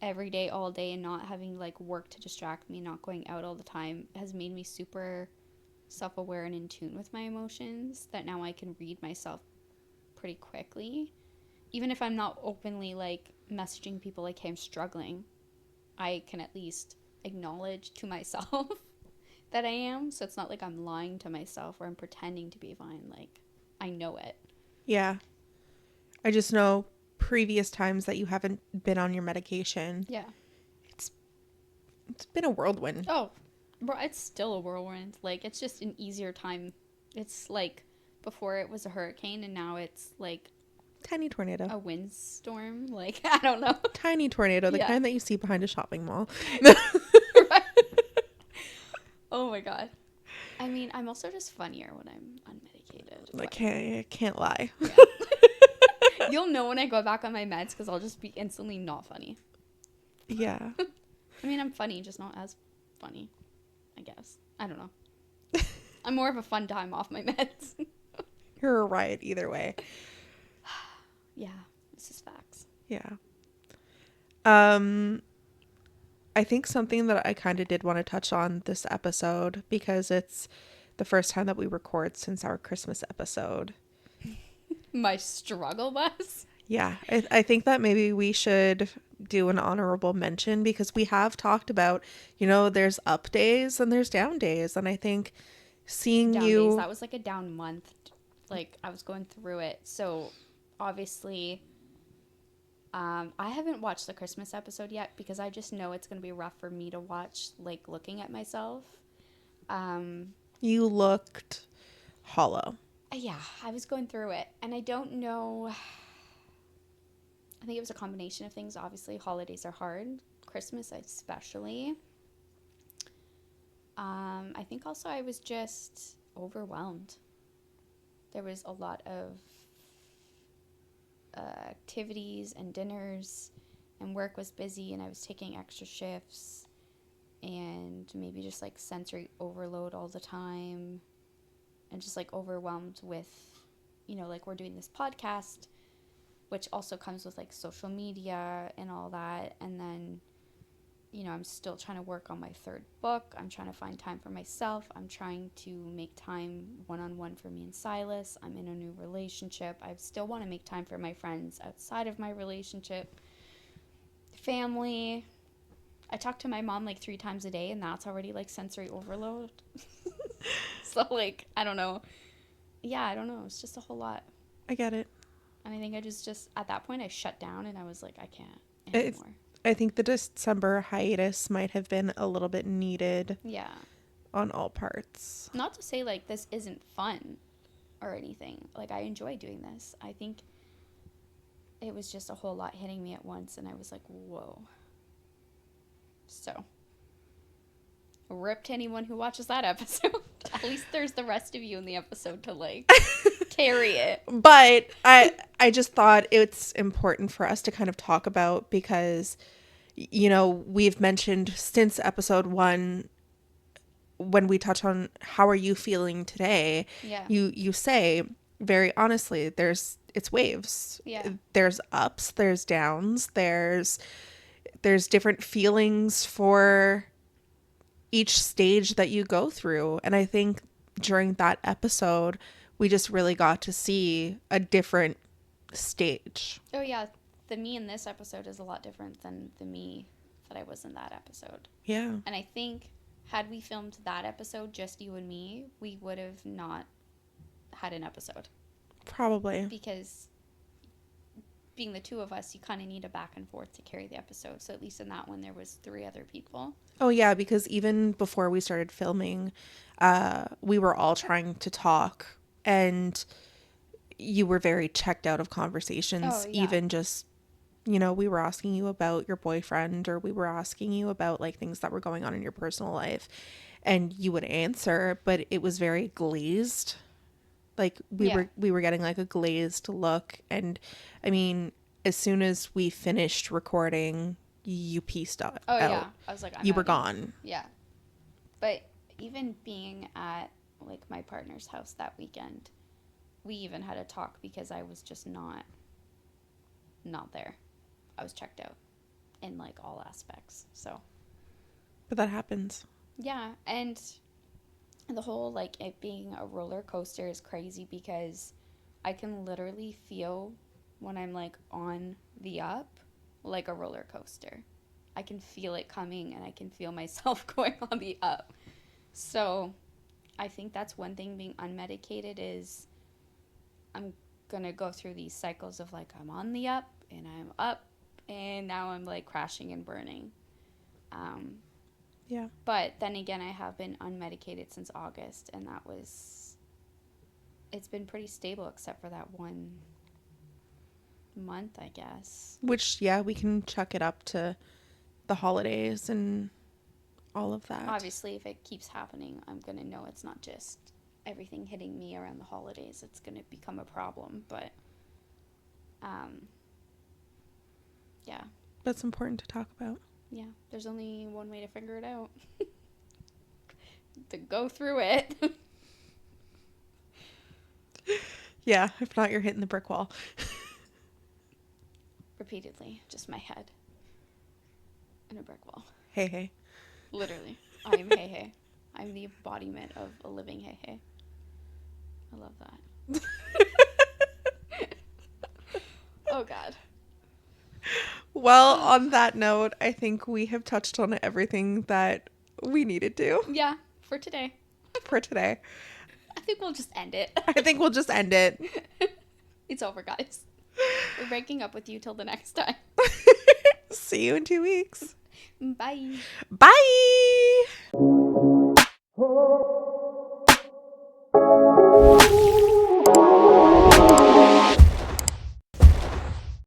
every day, all day, and not having, like, work to distract me, not going out all the time, has made me super self-aware and in tune with my emotions, that now I can read myself pretty quickly. Even if I'm not openly, like, messaging people like, hey, I'm struggling, I can at least acknowledge to myself that I am. So it's not like I'm lying to myself or I'm pretending to be fine. Like, I know it. yeah, I just know previous times that you haven't been on your medication. Yeah. It's been a whirlwind. Oh, bro, it's still a whirlwind. Like, it's just an easier time. It's like before it was a hurricane and now it's like Tiny tornado. a windstorm. Like, I don't know. Tiny tornado, the Yeah. kind that you see behind a shopping mall. Right. Oh my god. I mean, I'm also just funnier when I'm unmedicated. I can't lie. Yeah. You'll know when I go back on my meds because I'll just be instantly not funny. Yeah. I mean, I'm funny, just not as funny, I guess. I don't know. I'm more of a fun time off my meds. You're a riot either way. Yeah, this is facts. Yeah. I think something that I kind of did want to touch on this episode, because it's the first time that we record since our Christmas episode. My struggle bus? Yeah, I think that maybe we should do an honorable mention, because we have talked about, there's up days and there's down days. And I think seeing Down you... days. That was like a down month. Like, I was going through it. So, obviously, I haven't watched the Christmas episode yet because I just know it's going to be rough for me to watch, like, looking at myself. You looked hollow. Yeah, I was going through it. And I don't know... I think it was a combination of things. Obviously, holidays are hard. Christmas especially. I think also I was just overwhelmed. There was a lot of activities and dinners, and work was busy, and I was taking extra shifts, and maybe just like sensory overload all the time, and just like overwhelmed with, like we're doing this podcast, which also comes with like social media and all that. And then, I'm still trying to work on my third book. I'm trying to find time for myself. I'm trying to make time one-on-one for me and Silas. I'm in a new relationship. I still want to make time for my friends outside of my relationship. Family. I talk to my mom like 3 times a day, and that's already like sensory overload. So like, I don't know. Yeah, I don't know. It's just a whole lot. I get it. And I think I just at that point I shut down and I was like, I can't anymore. I think the December hiatus might have been a little bit needed. Yeah. On all parts. Not to say like this isn't fun or anything. Like, I enjoy doing this. I think it was just a whole lot hitting me at once, and I was like, whoa. So, rip to anyone who watches that episode. At least there's the rest of you in the episode to like carry it. But I just thought it's important for us to kind of talk about, because we've mentioned since episode 1, when we touch on how are you feeling today, Yeah. you say very honestly, it's waves. Yeah. There's ups, there's downs, there's different feelings for each stage that you go through. And I think during that episode, we just really got to see a different stage. Oh, yeah. The me in this episode is a lot different than the me that I was in that episode. Yeah. And I think had we filmed that episode, just you and me, we would have not had an episode. Probably. Because being the two of us, you kind of need a back and forth to carry the episode. So at least in that one, there was 3 other people. Oh, yeah, because even before we started filming, we were all trying to talk, and you were very checked out of conversations, Oh, yeah. even just you know, we were asking you about your boyfriend, or we were asking you about like things that were going on in your personal life, and you would answer, but it was very glazed. Like Yeah. we were getting like a glazed look. And I mean, as soon as we finished recording, you pieced out. Oh yeah. I was like, I'm You were outie. gone. Yeah. But even being at like my partner's house that weekend, we even had a talk because I was just not there. I was checked out in like all aspects. So But that happens. yeah, and the whole like it being a roller coaster is crazy because I can literally feel when I'm like on the up like a roller coaster. I can feel it coming and I can feel myself going on the up. So I think that's one thing being unmedicated is I'm gonna go through these cycles of like I'm on the up and I'm up and now I'm like crashing and burning. Um, Yeah. but then again, I have been unmedicated since August, and it's been pretty stable except for that 1 month, I guess. Which, yeah, we can chuck it up to the holidays and all of that. Obviously, if it keeps happening, I'm gonna know it's not just everything hitting me around the holidays. It's gonna become a problem, but yeah. That's important to talk about. Yeah, there's only one way to figure it out. To go through it. Yeah, if not, you're hitting the brick wall. Repeatedly, just my head and a brick wall. Hey, hey. Literally. I am hey hey. I'm the embodiment of a living hey hey. I love that. Oh God. Well, on that note, I think we have touched on everything that we needed to Yeah, for today. for today. I think we'll just end it. I think we'll just end it. It's over, guys. We're breaking up with you till the next time. See you in 2 weeks. Bye. Bye.